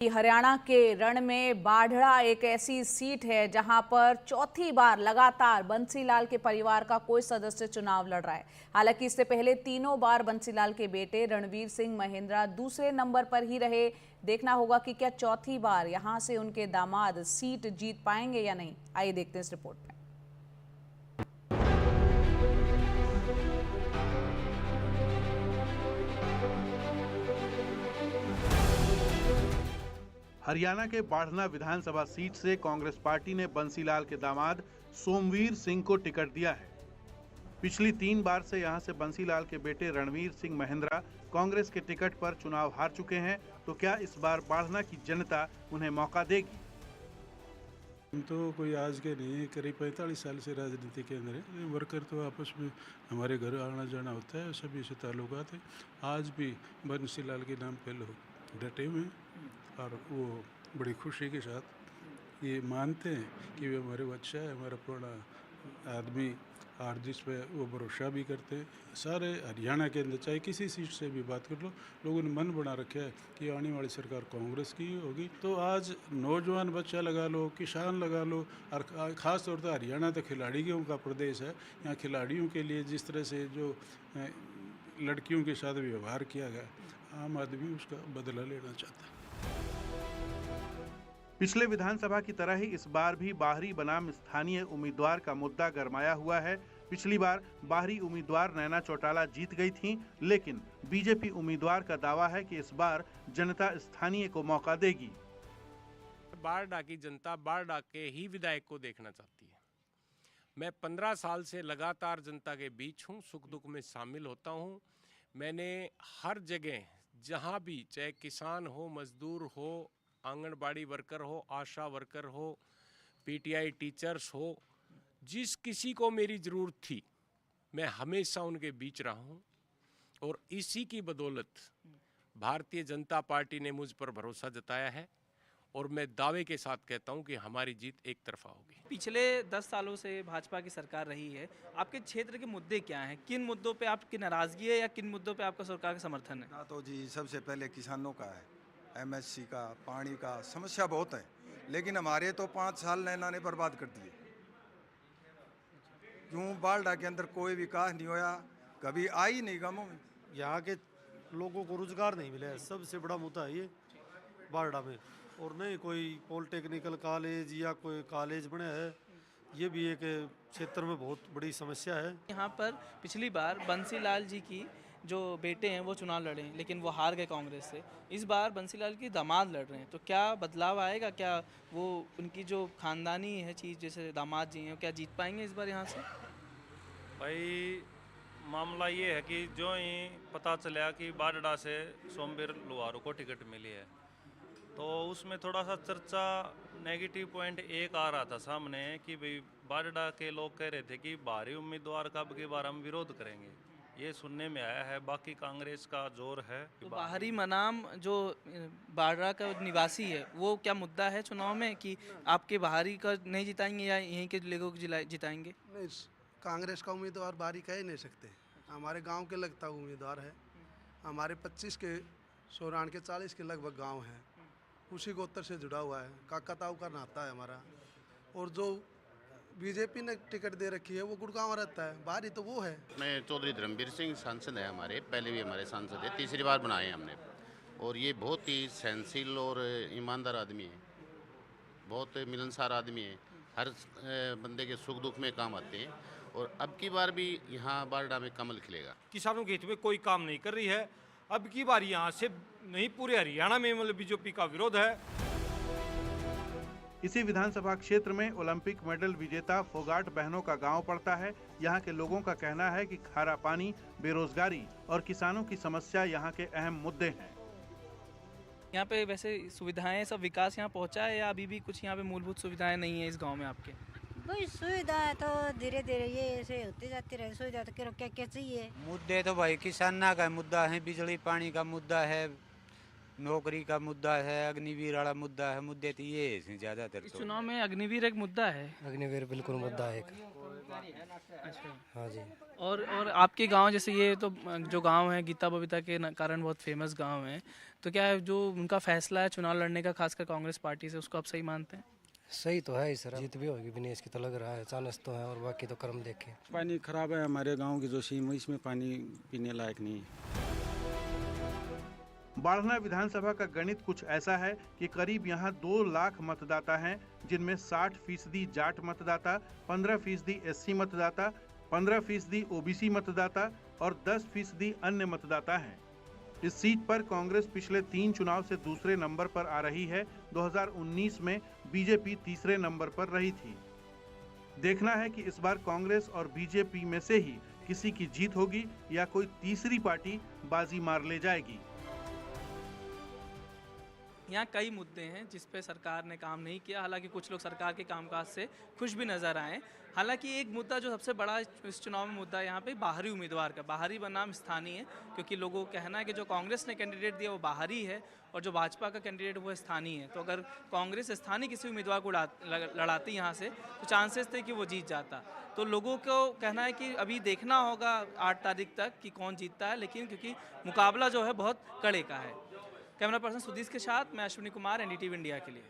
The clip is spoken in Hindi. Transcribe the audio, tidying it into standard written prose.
हरियाणा के रण में बाढ़ड़ा एक ऐसी सीट है जहां पर चौथी बार लगातार बंसीलाल के परिवार का कोई सदस्य चुनाव लड़ रहा है। हालांकि इससे पहले तीनों बार बंसीलाल के बेटे रणवीर सिंह महिंद्रा दूसरे नंबर पर ही रहे। देखना होगा कि क्या चौथी बार यहां से उनके दामाद सीट जीत पाएंगे या नहीं। आइए देखते हैं इस रिपोर्ट में। हरियाणा के बाढ़ना विधानसभा सीट से कांग्रेस पार्टी ने बंसीलाल के दामाद सोमवीर सिंह को टिकट दिया है। पिछली 3 बार से यहां से बंसीलाल के बेटे रणवीर सिंह महिंद्रा कांग्रेस के टिकट पर चुनाव हार चुके हैं, तो क्या इस बार बाढ़ना की जनता उन्हें मौका देगी? हम तो कोई आज के नहीं, करीब 45 साल से राजनीति के अंदर है। वर्कर तो आपस में हमारे घर आना जाना होता है, सभी से ताल्लुकात है। आज भी बंसीलाल के नाम पे लोग डटे हुए हैं और वो बड़ी खुशी के साथ ये मानते हैं कि वे हमारे बच्चा है, हमारा पुराना आदमी, और जिस पे वो भरोसा भी करते हैं। सारे हरियाणा के अंदर चाहे किसी सीट से भी बात कर लो, लोगों ने मन बना रखा है कि आने वाली सरकार कांग्रेस की होगी। तो आज नौजवान बच्चा लगा लो, किसान लगा लो, और ख़ास तौर पर हरियाणा तो खिलाड़ियों का प्रदेश है। यहाँ खिलाड़ियों के लिए जिस तरह से जो लड़कियों के साथ व्यवहार किया गया, आम आदमी उसका बदला लेना चाहता है। पिछले विधानसभा की तरह ही इस बार भी बाहरी बनाम स्थानीय उम्मीदवार का मुद्दा गरमाया हुआ है। पिछली बार बाहरी उम्मीदवार नैना चौटाला जीत गई थीं, लेकिन बीजेपी उम्मीदवार का दावा है कि इस बार जनता स्थानीय को मौका देगी। बाढ़डा की जनता बाढ़डा के ही विधायक को देखना चाहती है। मैं 15 साल से लगातार जनता के बीच हूँ, सुख दुख में शामिल होता हूँ। मैंने हर जगह जहाँ भी, चाहे किसान हो, मजदूर हो, आंगनबाड़ी वर्कर हो, आशा वर्कर हो, पीटीआई टीचर्स हो, जिस किसी को मेरी ज़रूरत थी, मैं हमेशा उनके बीच रहा हूँ। और इसी की बदौलत भारतीय जनता पार्टी ने मुझ पर भरोसा जताया है और मैं दावे के साथ कहता हूँ कि हमारी जीत एक तरफा होगी। पिछले 10 सालों से भाजपा की सरकार रही है। आपके क्षेत्र के मुद्दे क्या हैं? किन मुद्दों पे आपकी नाराज़गी है या किन मुद्दों पे आपका सरकार का समर्थन है? तो जी सबसे पहले किसानों का है, एमएससी का, पानी का समस्या बहुत है, लेकिन हमारे तो 5 साल नैना ने बर्बाद कर दिए। क्यों बाढ़डा के अंदर कोई विकास नहीं होया, कभी आई नहीं गाँवों में। यहाँ के लोगों को रोजगार नहीं मिला है, सबसे बड़ा मुद्दा है ये बाढ़डा में। और नहीं कोई पॉलिटेक्निकल कॉलेज या कोई कॉलेज बने है, ये भी एक क्षेत्र में बहुत बड़ी समस्या है। यहाँ पर पिछली बार बंसीलाल जी की जो बेटे हैं वो चुनाव लड़े, लेकिन वो हार गए कांग्रेस से। इस बार बंसीलाल की दामाद लड़ रहे हैं, तो क्या बदलाव आएगा? क्या वो उनकी जो खानदानी है चीज़, जैसे दामाद जी हैं, क्या जीत पाएंगे इस बार यहाँ से? भाई मामला ये है कि जो ही पता चला कि बाढ़डा से सोमवीर लोहारू को टिकट मिली है, तो उसमें थोड़ा सा चर्चा नेगेटिव पॉइंट एक आ रहा था सामने कि भाई बाढ़डा के लोग कह रहे थे कि बाहरी उम्मीदवार का अब की बार हम विरोध करेंगे। ये सुनने में आया है, बाकी कांग्रेस का जोर है। तो बाहरी मनाम जो बाढ़डा का निवासी है, वो क्या मुद्दा है चुनाव में कि आपके बाहरी का नहीं जिताएंगे या यहीं के लोगों को जिताएंगे? नहीं, कांग्रेस का उम्मीदवार बाहरी कह ही नहीं सकते। हमारे गांव के लगता उम्मीदवार है। हमारे 25 के सोरान के 40 के लगभग गांव हैं, उसी गोत्र से जुड़ा हुआ है, काका ताऊ का नाता है हमारा। और जो बीजेपी ने टिकट दे रखी है वो गुड़गांव रहता है, बाहरी तो वो है। मैं चौधरी धर्मवीर सिंह सांसद है हमारे, पहले भी हमारे सांसद है, तीसरी बार बनाए हैं हमने। और ये बहुत ही सहनशील और ईमानदार आदमी है, बहुत मिलनसार आदमी है, हर बंदे के सुख दुख में काम आते हैं। और अब की बार भी यहाँ बाढ़डा में कमल खिलेगा। किसानों के हित में कोई काम नहीं कर रही है। अब की बार यहाँ से नहीं, पूरे हरियाणा में मतलब बीजेपी का विरोध है। इसी विधानसभा क्षेत्र में ओलंपिक मेडल विजेता फोगाट बहनों का गांव पड़ता है। यहाँ के लोगों का कहना है कि खारा पानी, बेरोजगारी और किसानों की समस्या यहाँ के अहम मुद्दे हैं। यहाँ पे वैसे सुविधाएं, सब विकास यहाँ पहुँचा है या अभी भी कुछ यहाँ पे मूलभूत सुविधाएं नहीं है इस गाँव में आपके? भाई सुविधा है तो धीरे धीरे ये ऐसे होती जाती रहे। सुविधा तो क्या क्या चाहिए? मुद्दे तो भाई किसाना का मुद्दा है, बिजली पानी का मुद्दा है, नौकरी का मुद्दा है, अग्निवीर वाला मुद्दा है। मुद्दे तो ये है ज्यादातर। इस चुनाव में अग्निवीर एक मुद्दा है। अग्निवीर बिल्कुल मुद्दा है। अच्छा। हाँ जी। और आपके गांव जैसे ये तो जो गांव है गीता बबीता के कारण बहुत फेमस गांव है, तो क्या जो उनका फैसला है चुनाव लड़ने का खासकर कांग्रेस पार्टी से, उसको आप सही मानते हैं? सही तो है ही सर, जीत भी होगी विनेश की तो लग रहा है, चांस तो है, और बाकी तो कर्म देखे। पानी खराब है हमारे गांव की जो सीम, इसमें पानी पीने लायक नहीं है। बाढ़ना विधानसभा का गणित कुछ ऐसा है कि करीब यहाँ 2 लाख मतदाता हैं, जिनमें 60% जाट मतदाता, 15% एससी मतदाता, 15% ओबीसी मतदाता और 10% अन्य मतदाता हैं। इस सीट पर कांग्रेस पिछले 3 चुनाव से दूसरे नंबर पर आ रही है। 2019 में बीजेपी तीसरे नंबर पर रही थी। देखना है कि इस बार कांग्रेस और बीजेपी में से ही किसी की जीत होगी या कोई तीसरी पार्टी बाजी मार ले जाएगी। यहाँ कई मुद्दे हैं जिस पे सरकार ने काम नहीं किया, हालांकि कुछ लोग सरकार के कामकाज से खुश भी नज़र आए। हालांकि एक मुद्दा जो सबसे बड़ा इस चुनाव में मुद्दा है यहाँ पे बाहरी उम्मीदवार का, बाहरी बनाम स्थानीय है, क्योंकि लोगों को कहना है कि जो कांग्रेस ने कैंडिडेट दिया वो बाहरी है और जो भाजपा का कैंडिडेट वो स्थानीय है। तो अगर कांग्रेस स्थानीय किसी उम्मीदवार को लड़ाती यहाँ से तो चांसेस थे कि वो जीत जाता। तो लोगों को कहना है कि अभी देखना होगा 8 तारीख तक कि कौन जीतता है, लेकिन क्योंकि मुकाबला जो है बहुत कड़े का है। कैमरा पर्सन सुधीश के साथ मैं अश्विनी कुमार, एनडीटीवी इंडिया के लिए।